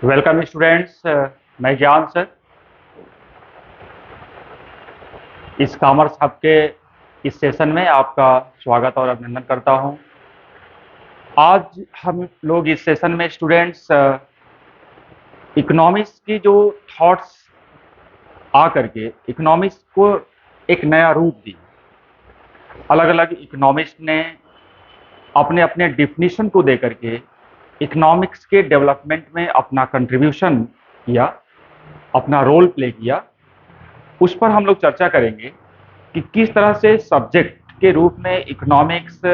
Welcome students. मैं ज्ञान sir इस कॉमर्स हब के इस सेशन में आपका स्वागत और अभिनंदन करता हूं। आज हम लोग इस सेशन में स्टूडेंट्स इकोनॉमिक्स की जो थॉट्स आ करके इकोनॉमिक्स को एक नया रूप दी। अलग अलग इकोनॉमिस्ट ने अपने अपने डिफिनीशन को दे करके इकोनॉमिक्स के डेवलपमेंट में अपना कंट्रीब्यूशन किया, अपना रोल प्ले किया। उस पर हम लोग चर्चा करेंगे कि किस तरह से सब्जेक्ट के रूप में इकोनॉमिक्स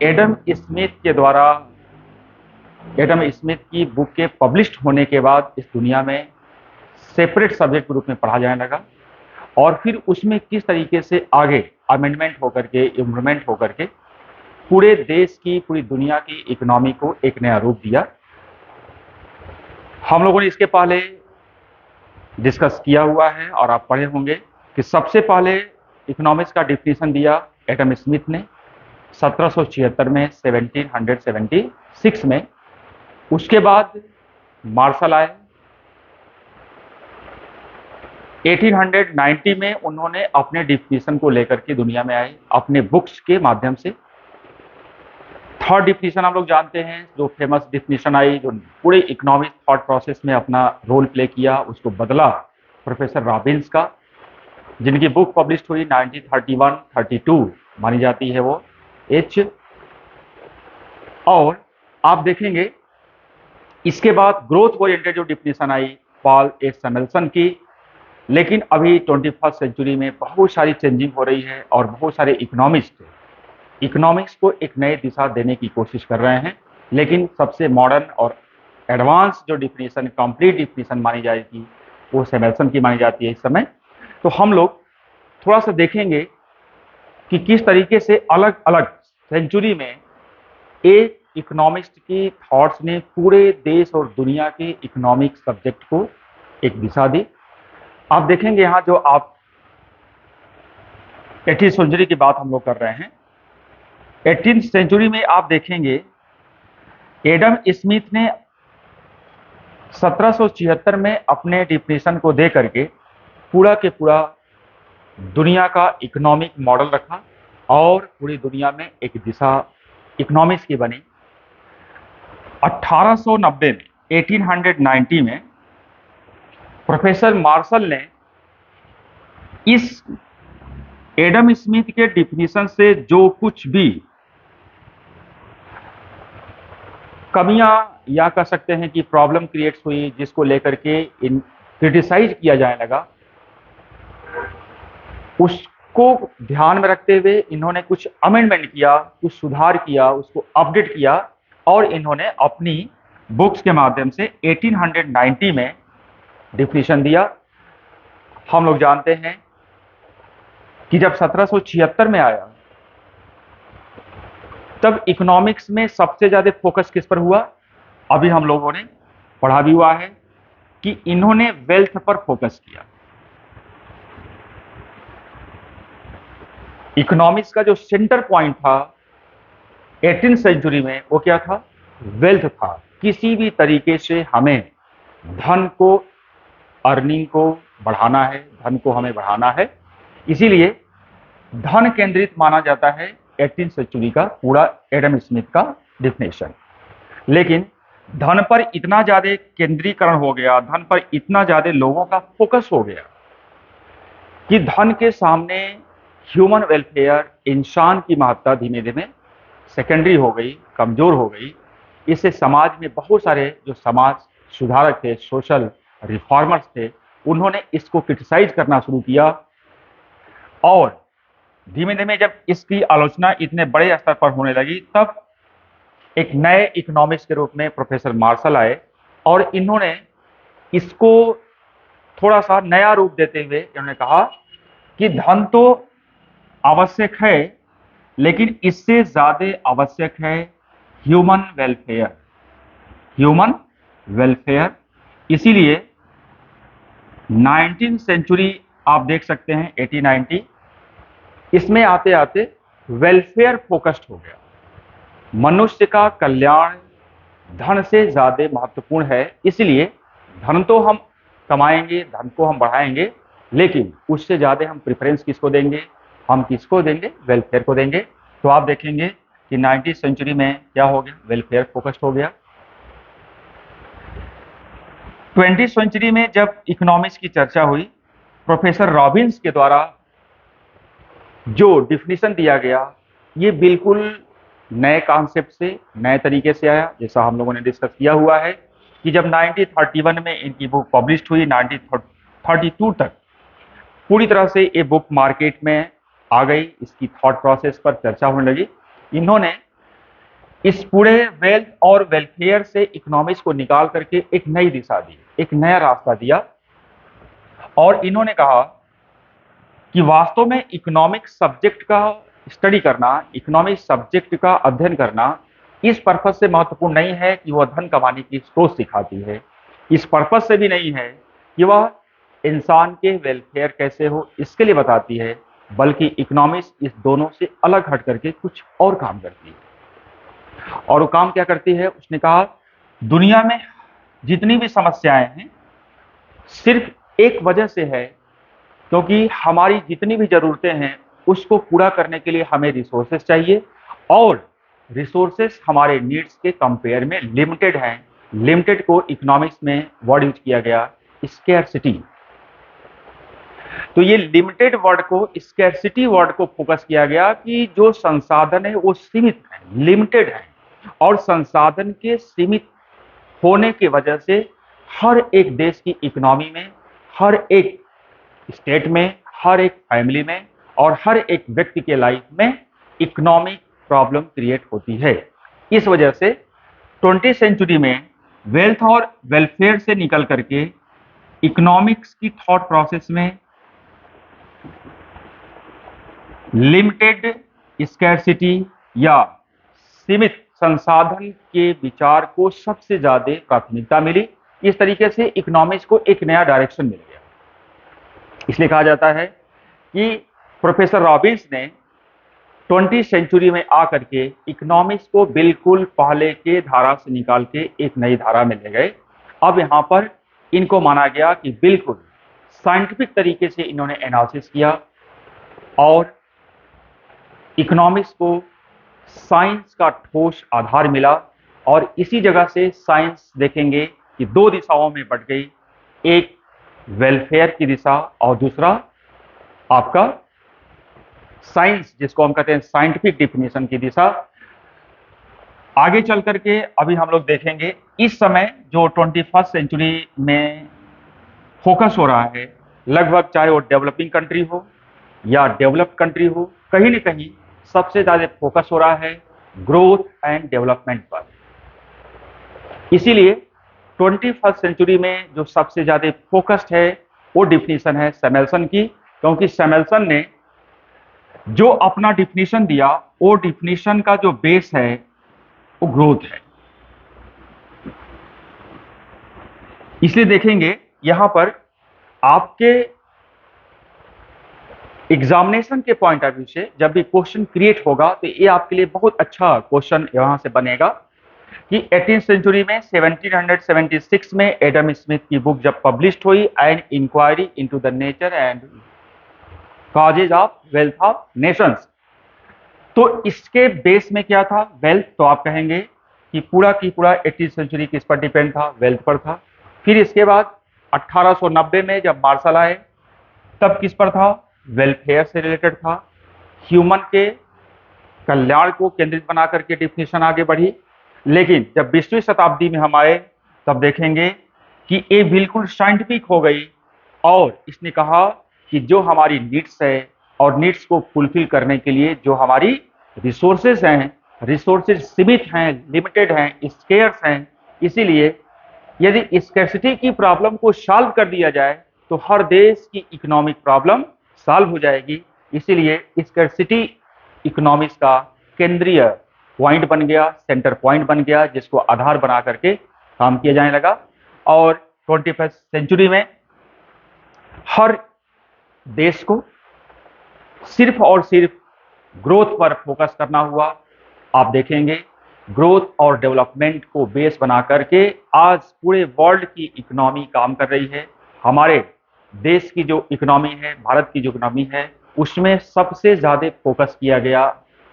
एडम स्मिथ के द्वारा, एडम स्मिथ की बुक के पब्लिश्ड होने के बाद इस दुनिया में सेपरेट सब्जेक्ट के रूप में पढ़ा जाने लगा, और फिर उसमें किस तरीके से आगे अमेंडमेंट होकर के, इम्प्लीमेंट होकर के पूरे देश की, पूरी दुनिया की इकोनॉमी को एक नया रूप दिया। हम लोगों ने इसके पहले डिस्कस किया हुआ है और आप पढ़े होंगे कि सबसे पहले इकोनॉमिक्स का डिफिनीशन दिया एडम स्मिथ ने 1776 में, 1776 में। उसके बाद मार्शल आए। 1890 में उन्होंने अपने डिफिनीशन को लेकर के दुनिया में आए अपने बुक्स के माध्यम से। थर्ड डिफिनीशन हम लोग जानते हैं, जो फेमस डिफिनीशन आई, जो पूरे इकोनॉमिक थॉट प्रोसेस में अपना रोल प्ले किया, उसको बदला, प्रोफेसर रॉबिन्स का, जिनकी बुक पब्लिश हुई 1931-32 मानी जाती है वो एच। और आप देखेंगे इसके बाद ग्रोथ ओरिएंटेड जो डिफिनीशन आई पॉल ए सैमुएल्सन की। लेकिन अभी 21st सेंचुरी में बहुत सारी चेंजिंग हो रही है और बहुत सारे इकोनॉमिस्ट इकोनॉमिक्स को एक नई दिशा देने की कोशिश कर रहे हैं। लेकिन सबसे मॉडर्न और एडवांस जो डिफिनीशन, कंप्लीट डिफिनीशन मानी जाएगी, वो सैमुएल्सन की मानी जाती है इस समय। तो हम लोग थोड़ा सा देखेंगे कि किस तरीके से अलग अलग सेंचुरी में एक इकोनॉमिस्ट की थॉट्स ने पूरे देश और दुनिया के इकोनॉमिक सब्जेक्ट को एक दिशा दी। आप देखेंगे यहाँ जो आप 18th सेंचुरी की बात हम लोग कर रहे हैं, 18th सेंचुरी में आप देखेंगे एडम स्मिथ ने 1776 में अपने डिफिनीशन को दे करके पूरा के पूरा दुनिया का इकोनॉमिक मॉडल रखा और पूरी दुनिया में एक दिशा इकोनॉमिक्स की बनी। 1890 में, 1890 में प्रोफेसर मार्शल ने इस एडम स्मिथ के डिफिनीशन से जो कुछ भी कमियां या कह सकते हैं कि प्रॉब्लम क्रिएट्स हुई, जिसको लेकर के इन क्रिटिसाइज किया जाने लगा, उसको ध्यान में रखते हुए इन्होंने कुछ अमेंडमेंट किया, कुछ सुधार किया, उसको अपडेट किया और इन्होंने अपनी बुक्स के माध्यम से 1890 में डिफिनीशन दिया। हम लोग जानते हैं कि जब 1776 में आया तब इकोनॉमिक्स में सबसे ज्यादा फोकस किस पर हुआ? अभी हम लोगों ने पढ़ा भी हुआ है कि इन्होंने वेल्थ पर फोकस किया। इकोनॉमिक्स का जो सेंटर पॉइंट था 18th सेंचुरी में, वो क्या था? वेल्थ था। किसी भी तरीके से हमें धन को, अर्निंग को बढ़ाना है, धन को हमें बढ़ाना है, इसीलिए धन केंद्रित माना जाता है 18th सेंचुरी का पूरा एडम स्मिथ का डिफिनेशन। लेकिन धन पर इतना ज्यादा केंद्रीकरण हो गया, धन पर इतना ज्यादा लोगों का फोकस हो गया कि धन के सामने ह्यूमन वेलफेयर, इंसान की महत्ता धीमे धीमे सेकेंडरी हो गई, कमजोर हो गई। इससे समाज में बहुत सारे जो समाज सुधारक थे, सोशल रिफॉर्मर्स थे, उन्होंने इसको क्रिटिसाइज करना शुरू किया। और धीमे धीमे जब इसकी आलोचना इतने बड़े स्तर पर होने लगी, तब एक नए इकोनॉमिक्स के रूप में प्रोफेसर मार्शल आए और इन्होंने इसको थोड़ा सा नया रूप देते हुए इन्होंने कहा कि धन तो आवश्यक है, लेकिन इससे ज्यादा आवश्यक है ह्यूमन वेलफेयर, ह्यूमन वेलफेयर। इसीलिए 19th सेंचुरी आप देख सकते हैं 1890, इसमें आते आते वेलफेयर फोकस्ड हो गया। मनुष्य का कल्याण धन से ज्यादा महत्वपूर्ण है, इसलिए धन तो हम कमाएंगे, धन को हम बढ़ाएंगे, लेकिन उससे ज्यादा हम प्रेफरेंस किसको देंगे? हम किसको देंगे? वेलफेयर को देंगे। तो आप देखेंगे कि 19वीं सेंचुरी में क्या हो गया? वेलफेयर फोकस्ड हो गया। 20वीं सेंचुरी में जब इकोनॉमिक्स की चर्चा हुई, प्रोफेसर रॉबिन्स के द्वारा जो डिफिनीशन दिया गया, ये बिल्कुल नए कॉन्सेप्ट से, नए तरीके से आया। जैसा हम लोगों ने डिस्कस किया हुआ है कि जब 1931 में इनकी बुक पब्लिश हुई, 1932 तक पूरी तरह से ये बुक मार्केट में आ गई, इसकी थॉट प्रोसेस पर चर्चा होने लगी। इन्होंने इस पूरे वेल्थ और वेलफेयर से इकोनॉमिक्स को निकाल करके एक नई दिशा दी, एक नया रास्ता दिया, और इन्होंने कहा कि वास्तव में इकोनॉमिक सब्जेक्ट का स्टडी करना, इकोनॉमिक सब्जेक्ट का अध्ययन करना इस पर्पज से महत्वपूर्ण नहीं है कि वह धन कमाने की सोच सिखाती है, इस पर्पज से भी नहीं है कि वह इंसान के वेलफेयर कैसे हो इसके लिए बताती है, बल्कि इकोनॉमिक्स इस दोनों से अलग हट करके कुछ और काम करती है। और वो काम क्या करती है? उसने कहा दुनिया में जितनी भी समस्याएं हैं सिर्फ एक वजह से है, क्योंकि हमारी जितनी भी जरूरतें हैं उसको पूरा करने के लिए हमें रिसोर्सेस चाहिए, और रिसोर्सेस हमारे नीड्स के कंपेयर में लिमिटेड हैं। लिमिटेड को इकोनॉमिक्स में वर्ड यूज किया गया स्कैरसिटी। तो ये लिमिटेड वर्ड को, स्कैरसिटी वर्ड को फोकस किया गया कि जो संसाधन है वो सीमित है, लिमिटेड है, और संसाधन के सीमित होने की वजह से हर एक देश की इकोनॉमी में, हर एक स्टेट में, हर एक फैमिली में और हर एक व्यक्ति के लाइफ में इकोनॉमिक प्रॉब्लम क्रिएट होती है। इस वजह से 20वीं सेंचुरी में वेल्थ और वेलफेयर से निकल करके इकोनॉमिक्स की थॉट प्रोसेस में लिमिटेड, स्कैरसिटी या सीमित संसाधन के विचार को सबसे ज्यादा प्राथमिकता मिली। इस तरीके से इकोनॉमिक्स को एक नया डायरेक्शन मिल गया। इसलिए कहा जाता है कि प्रोफेसर रॉबिन्स ने 20वीं सेंचुरी में आकर के इकोनॉमिक्स को बिल्कुल पहले के धारा से निकाल के एक नई धारा में ले गए। अब यहाँ पर इनको माना गया कि बिल्कुल साइंटिफिक तरीके से इन्होंने एनालिसिस किया और इकोनॉमिक्स को साइंस का ठोस आधार मिला, और इसी जगह से साइंस देखेंगे कि दो दिशाओं में बढ़ गई, एक वेलफेयर की दिशा और दूसरा आपका साइंस, जिसको हम कहते हैं साइंटिफिक डिफिनेशन की दिशा। आगे चल करके अभी हम लोग देखेंगे इस समय जो 21st सेंचुरी में फोकस हो रहा है, लगभग चाहे वो डेवलपिंग कंट्री हो या डेवलप्ड कंट्री हो, कहीं न कहीं सबसे ज्यादा फोकस हो रहा है ग्रोथ एंड डेवलपमेंट पर। इसीलिए 21st सेंचुरी में जो सबसे ज्यादा फोकस्ड है वो डिफिनीशन है सैमुएल्सन की, क्योंकि सैमुएल्सन ने जो अपना डिफिनीशन दिया, वो डिफिनीशन का जो बेस है वो ग्रोथ है। इसलिए देखेंगे यहां पर आपके एग्जामिनेशन के पॉइंट ऑफ व्यू से जब भी क्वेश्चन क्रिएट होगा तो ये आपके लिए बहुत अच्छा क्वेश्चन यहां से बनेगा कि 18th सेंचुरी में 1776 में एडम स्मिथ की बुक जब पब्लिश हुई, an inquiry into the nature and causes of wealth of nations, तो इसके बेस में क्या था? वेल्थ। तो आप कहेंगे कि पूरा की पूरा 18th सेंचुरी किस पर डिपेंड था? वेल्थ पर था। फिर इसके बाद 1890 में जब मार्शल आए तब किस पर था? वेलफेयर से रिलेटेड था। ह्यूमन के कल्याण को केंद्रित बना करके डिफिनेशन आगे बढ़ी। लेकिन जब 20वीं शताब्दी में हम आए तब देखेंगे कि ये बिल्कुल साइंटिफिक हो गई, और इसने कहा कि जो हमारी नीड्स है और नीड्स को फुलफिल करने के लिए जो हमारी रिसोर्सेज हैं, रिसोर्सेज सीमित हैं, लिमिटेड हैं, स्केर्स हैं, इसीलिए यदि स्कैर्सिटी की प्रॉब्लम को सॉल्व कर दिया जाए तो हर देश की इकोनॉमिक प्रॉब्लम सॉल्व हो जाएगी। इसीलिए स्कैर्सिटी इकोनॉमिक्स का केंद्रीय पॉइंट बन गया, सेंटर पॉइंट बन गया, जिसको आधार बना करके काम किया जाने लगा। और 21st सेंचुरी में हर देश को सिर्फ और सिर्फ ग्रोथ पर फोकस करना हुआ। आप देखेंगे ग्रोथ और डेवलपमेंट को बेस बना करके आज पूरे वर्ल्ड की इकोनॉमी काम कर रही है। हमारे देश की जो इकोनॉमी है, भारत की जो इकोनॉमी है, उसमें सबसे ज्यादा फोकस किया गया।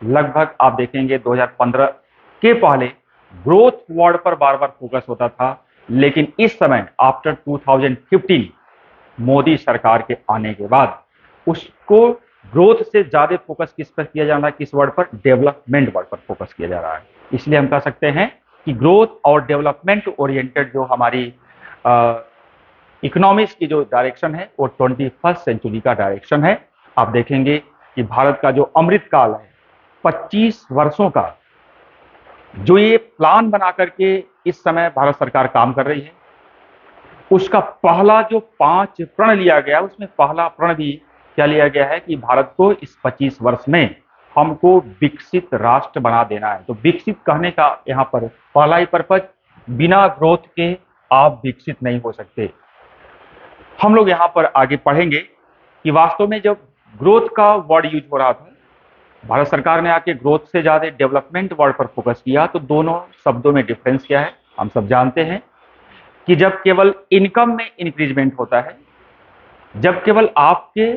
लगभग आप देखेंगे 2015 के पहले ग्रोथ वर्ड पर बार बार फोकस होता था, लेकिन इस समय आफ्टर 2015 मोदी सरकार के आने के बाद उसको ग्रोथ से ज्यादा फोकस किस पर किया जा रहा है, किस वर्ड पर? डेवलपमेंट वर्ड पर फोकस किया जा रहा है। इसलिए हम कह सकते हैं कि ग्रोथ और डेवलपमेंट ओरिएंटेड जो हमारी इकोनॉमिक्स की जो डायरेक्शन है वो 21st सेंचुरी का डायरेक्शन है। आप देखेंगे कि भारत का जो अमृत काल है, 25 वर्षों का जो ये प्लान बना करके इस समय भारत सरकार काम कर रही है, उसका पहला जो 5 प्रण लिया गया, उसमें पहला प्रण भी क्या लिया गया है कि भारत को इस 25 वर्ष में हमको विकसित राष्ट्र बना देना है। तो विकसित कहने का यहाँ पर पहला ही पर्पज, बिना ग्रोथ के आप विकसित नहीं हो सकते। हम लोग यहाँ पर आगे पढ़ेंगे कि वास्तव में जब ग्रोथ का वर्ड यूज हो रहा था, भारत सरकार ने आके ग्रोथ से ज्यादा डेवलपमेंट वर्ड पर फोकस किया। तो दोनों शब्दों में डिफरेंस क्या है हम सब जानते हैं कि जब केवल इनकम में इंक्रीजमेंट होता है, जब केवल आपके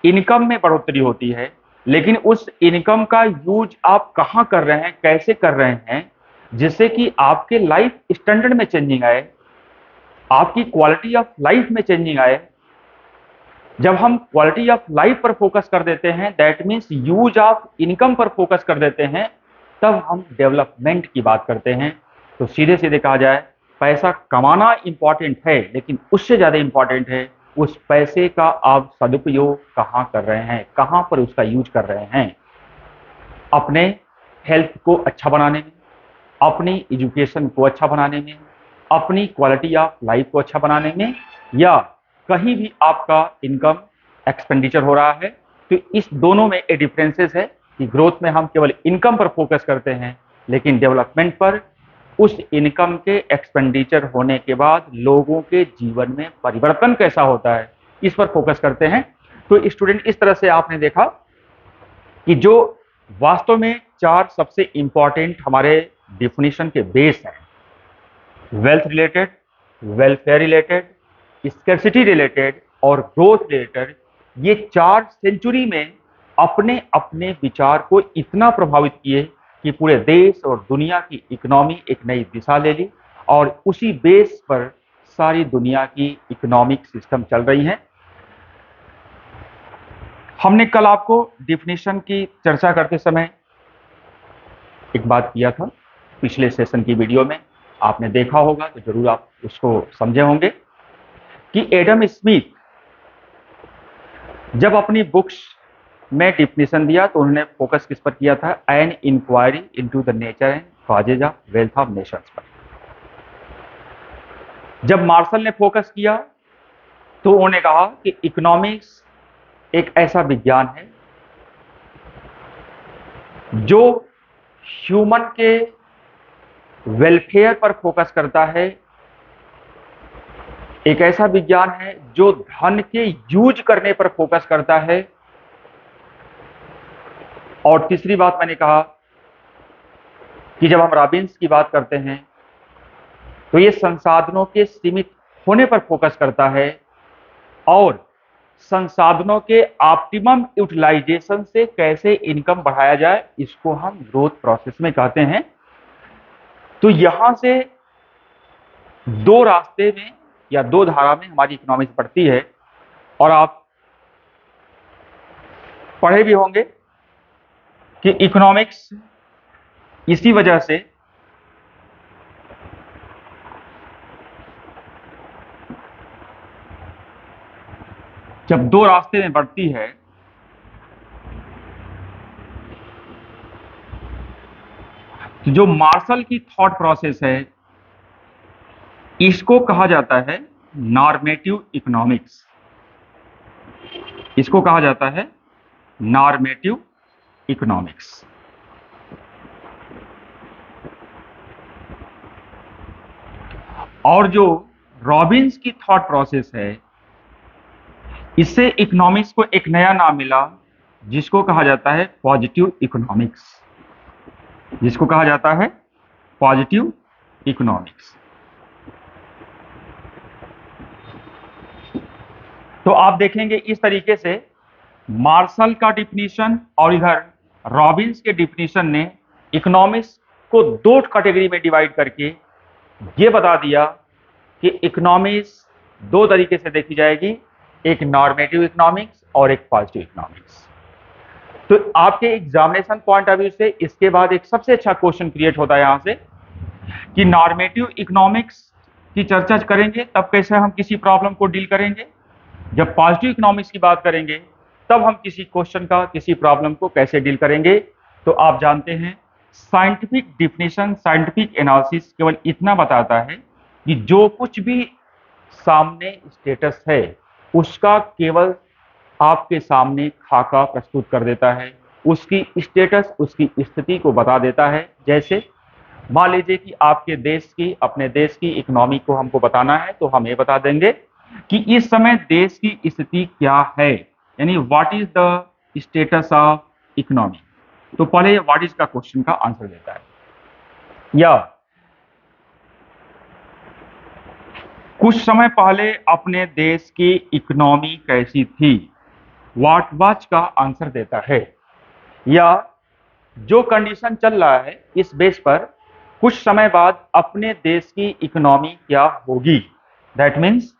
इनकम में बढ़ोतरी होती है, लेकिन उस इनकम का यूज आप कहां कर रहे हैं, कैसे कर रहे हैं, जिससे कि आपके लाइफ स्टैंडर्ड में चेंजिंग आए, आपकी क्वालिटी ऑफ लाइफ में चेंजिंग आए। जब हम क्वालिटी ऑफ लाइफ पर फोकस कर देते हैं, that means use of income पर फोकस कर देते हैं, तब हम डेवलपमेंट की बात करते हैं। तो सीधे सीधे कहा जाए, पैसा कमाना इंपॉर्टेंट है, लेकिन उससे ज्यादा इंपॉर्टेंट है उस पैसे का आप सदुपयोग कहां कर रहे हैं, कहां पर उसका यूज कर रहे हैं। अपने हेल्थ को अच्छा बनाने में, अपनी एजुकेशन को अच्छा बनाने में, अपनी क्वालिटी ऑफ लाइफ को अच्छा बनाने में, या कहीं भी आपका इनकम एक्सपेंडिचर हो रहा है। तो इस दोनों में एक डिफरेंसेस है कि ग्रोथ में हम केवल इनकम पर फोकस करते हैं, लेकिन डेवलपमेंट पर उस इनकम के एक्सपेंडिचर होने के बाद लोगों के जीवन में परिवर्तन कैसा होता है, इस पर फोकस करते हैं। तो स्टूडेंट, इस तरह से आपने देखा कि जो वास्तव में 4 सबसे इंपॉर्टेंट हमारे डिफिनीशन के बेस हैं, wealth related, welfare related, scarcity related और ग्रोथ रिलेटेड, ये 4 सेंचुरी में अपने अपने विचार को इतना प्रभावित किए कि पूरे देश और दुनिया की इकोनॉमी एक नई दिशा ले ली, और उसी बेस पर सारी दुनिया की इकोनॉमिक सिस्टम चल रही है। हमने कल आपको डिफिनीशन की चर्चा करते समय एक बात किया था, पिछले सेशन की वीडियो में आपने देखा होगा, तो जरूर आप उसको समझे होंगे कि एडम स्मिथ जब अपनी बुक्स में डिफिनीशन दिया तो उन्होंने फोकस किस पर किया था? An inquiry into the nature and causes of wealth of nations पर। जब मार्शल ने फोकस किया तो उन्होंने कहा कि इकोनॉमिक्स एक ऐसा विज्ञान है जो ह्यूमन के वेलफेयर पर फोकस करता है, एक ऐसा विज्ञान है जो धन के यूज करने पर फोकस करता है, और तीसरी बात मैंने कहा कि जब हम रॉबिन्स की बात करते हैं तो ये संसाधनों के सीमित होने पर फोकस करता है, और संसाधनों के ऑप्टिमम यूटिलाइजेशन से कैसे इनकम बढ़ाया जाए, इसको हम ग्रोथ प्रोसेस में कहते हैं। तो यहां से 2 रास्ते में या 2 धारा में हमारी इकोनॉमिक्स बढ़ती है, और आप पढ़े भी होंगे कि इकोनॉमिक्स इसी वजह से जब 2 रास्ते में बढ़ती है, तो जो मार्शल की थॉट प्रोसेस है इसको कहा जाता है नॉर्मेटिव इकोनॉमिक्स। इसको कहा जाता है नॉर्मेटिव इकोनॉमिक्स। और जो रॉबिन्स की थॉट प्रोसेस है, इससे इकोनॉमिक्स को एक नया नाम मिला जिसको कहा जाता है पॉजिटिव इकोनॉमिक्स। जिसको कहा जाता है पॉजिटिव इकोनॉमिक्स। तो आप देखेंगे इस तरीके से मार्शल का डिफिनीशन और इधर रॉबिन्स के डिफिनीशन ने इकोनॉमिक्स को दो कैटेगरी में डिवाइड करके ये बता दिया कि इकोनॉमिक्स दो तरीके से देखी जाएगी, एक नॉर्मेटिव इकोनॉमिक्स और एक पॉजिटिव इकोनॉमिक्स। तो आपके एग्जामिनेशन पॉइंट ऑफ व्यू से इसके बाद एक सबसे अच्छा क्वेश्चन क्रिएट होता है यहां से कि नॉर्मेटिव इकोनॉमिक्स की चर्चा करेंगे तब कैसे हम किसी प्रॉब्लम को डील करेंगे, जब पॉजिटिव इकोनॉमिक्स की बात करेंगे तब हम किसी क्वेश्चन का किसी प्रॉब्लम को कैसे डील करेंगे। तो आप जानते हैं साइंटिफिक डिफिनेशन, साइंटिफिक एनालिसिस केवल इतना बताता है कि जो कुछ भी सामने स्टेटस है उसका केवल आपके सामने खाका प्रस्तुत कर देता है, उसकी स्टेटस, उसकी स्थिति को बता देता है। जैसे मान लीजिए कि आपके देश की, अपने देश की इकोनॉमी को हमको बताना है तो हम ये बता देंगे कि इस समय देश की स्थिति क्या है, यानी what is the status of economy. तो पहले व्हाट इज का क्वेश्चन का आंसर देता है, या कुछ समय पहले अपने देश की इकोनॉमी कैसी थी, व्हाट वाच का आंसर देता है। या जो कंडीशन चल रहा है इस बेस पर कुछ समय बाद अपने देश की इकोनॉमी क्या होगी, that means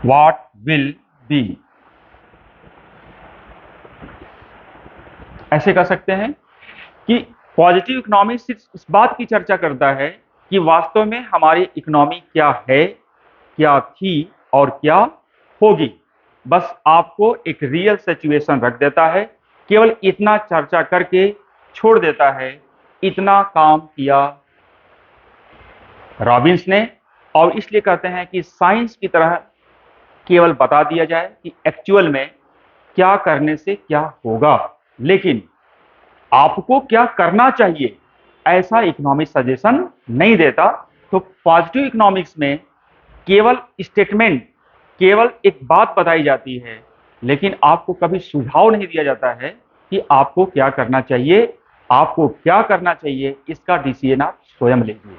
what will be. ऐसे कह सकते हैं कि पॉजिटिव इकोनॉमी सिर्फ इस बात की चर्चा करता है कि वास्तव में हमारी इकोनॉमी क्या है, क्या थी और क्या होगी। बस आपको एक रियल सिचुएशन रख देता है, केवल इतना चर्चा करके छोड़ देता है। इतना काम किया रॉबिन्स ने, और इसलिए कहते हैं कि साइंस की तरह केवल बता दिया जाए कि एक्चुअल में क्या करने से क्या होगा, लेकिन आपको क्या करना चाहिए ऐसा इकोनॉमिक्स सजेशन नहीं देता। तो पॉजिटिव इकोनॉमिक्स में केवल स्टेटमेंट, केवल एक बात बताई जाती है, लेकिन आपको कभी सुझाव नहीं दिया जाता है कि आपको क्या करना चाहिए, आपको क्या करना चाहिए, इसका डिसीजन आप स्वयं लीजिए।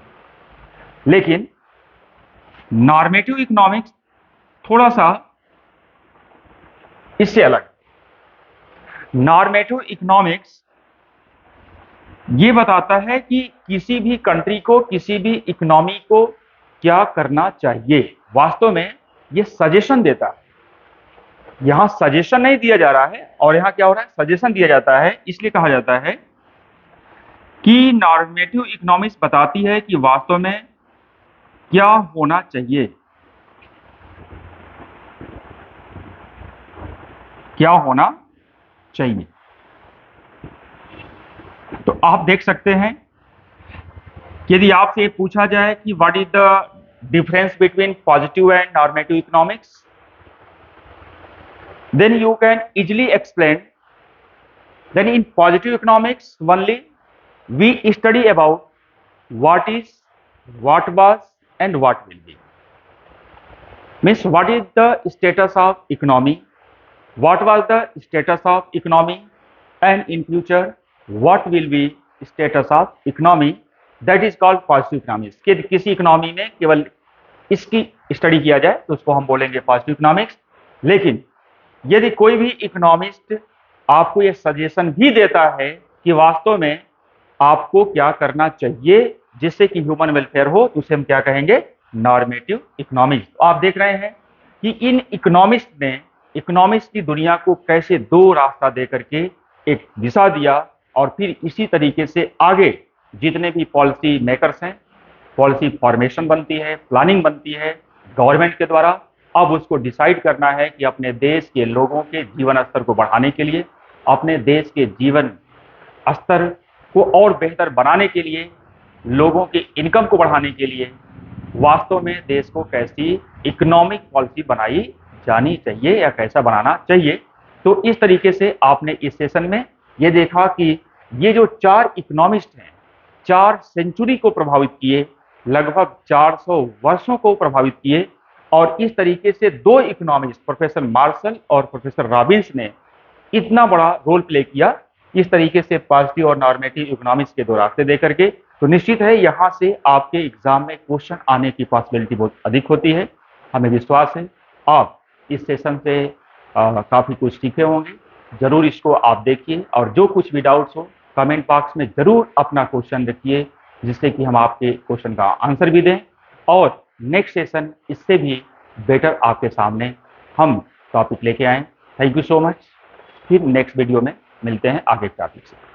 लेकिन नॉर्मेटिव इकोनॉमिक्स थोड़ा सा इससे अलग। नॉर्मेटिव इकोनॉमिक्स ये बताता है कि किसी भी कंट्री को, किसी भी इकोनॉमी को क्या करना चाहिए। वास्तव में ये सजेशन देता है, यहां सजेशन नहीं दिया जा रहा है, और यहां क्या हो रहा है, सजेशन दिया जाता है। इसलिए कहा जाता है कि नॉर्मेटिव इकोनॉमिक्स बताती है कि वास्तव में क्या होना चाहिए, क्या होना चाहिए। तो आप देख सकते हैं कि यदि आपसे पूछा जाए कि what is the difference between positive and normative economics, then you can easily explain. Then in positive economics only we study about what is, what was and what will be. Means what is the status of economy, what was the status of economy, and in future what will be status of economy, that is called positive economics. कि किसी economy में केवल इसकी study किया जाए तो उसको हम बोलेंगे पॉजिटिव इकोनॉमिक्स। लेकिन यदि कोई भी इकोनॉमिस्ट आपको यह सजेशन भी देता है कि वास्तव में आपको क्या करना चाहिए जिससे कि ह्यूमन वेलफेयर हो, तो उसे हम क्या कहेंगे, नॉर्मेटिव इकोनॉमिक्स। तो आप देख रहे हैं कि इन इकोनॉमिस्ट ने इकोनॉमिक्स की दुनिया को कैसे दो रास्ता दे करके एक दिशा दिया, और फिर इसी तरीके से आगे जितने भी पॉलिसी मेकर्स हैं, पॉलिसी फॉर्मेशन बनती है, प्लानिंग बनती है गवर्नमेंट के द्वारा। अब उसको डिसाइड करना है कि अपने देश के लोगों के जीवन स्तर को बढ़ाने के लिए, अपने देश के जीवन स्तर को और बेहतर बनाने के लिए, लोगों के इनकम को बढ़ाने के लिए वास्तव में देश को कैसी इकोनॉमिक पॉलिसी बनाई जानी चाहिए या कैसा बनाना चाहिए। तो इस तरीके से आपने इस सेशन में ये देखा कि ये जो चार इकोनॉमिस्ट हैं, 4 सेंचुरी को प्रभावित किए, लगभग 400 वर्षों को प्रभावित किए, और इस तरीके से दो इकोनॉमिस्ट प्रोफेसर मार्शल और प्रोफेसर रॉबिन्स ने इतना बड़ा रोल प्ले किया इस तरीके से पॉजिटिव और नॉर्मेटिव इकोनॉमिक्स के दो रास्ते दे करके, तो निश्चित है यहाँ से आपके एग्जाम में क्वेश्चन आने की पॉसिबिलिटी बहुत अधिक होती है। हमें विश्वास है आप इस सेशन से काफ़ी कुछ सीखे होंगे। जरूर इसको आप देखिए और जो कुछ भी डाउट्स हो कमेंट बॉक्स में जरूर अपना क्वेश्चन रखिए, जिससे कि हम आपके क्वेश्चन का आंसर भी दें और नेक्स्ट सेशन इससे भी बेटर आपके सामने हम टॉपिक लेके आएँ। Thank you so much. फिर नेक्स्ट वीडियो में मिलते हैं आगे के टॉपिक से।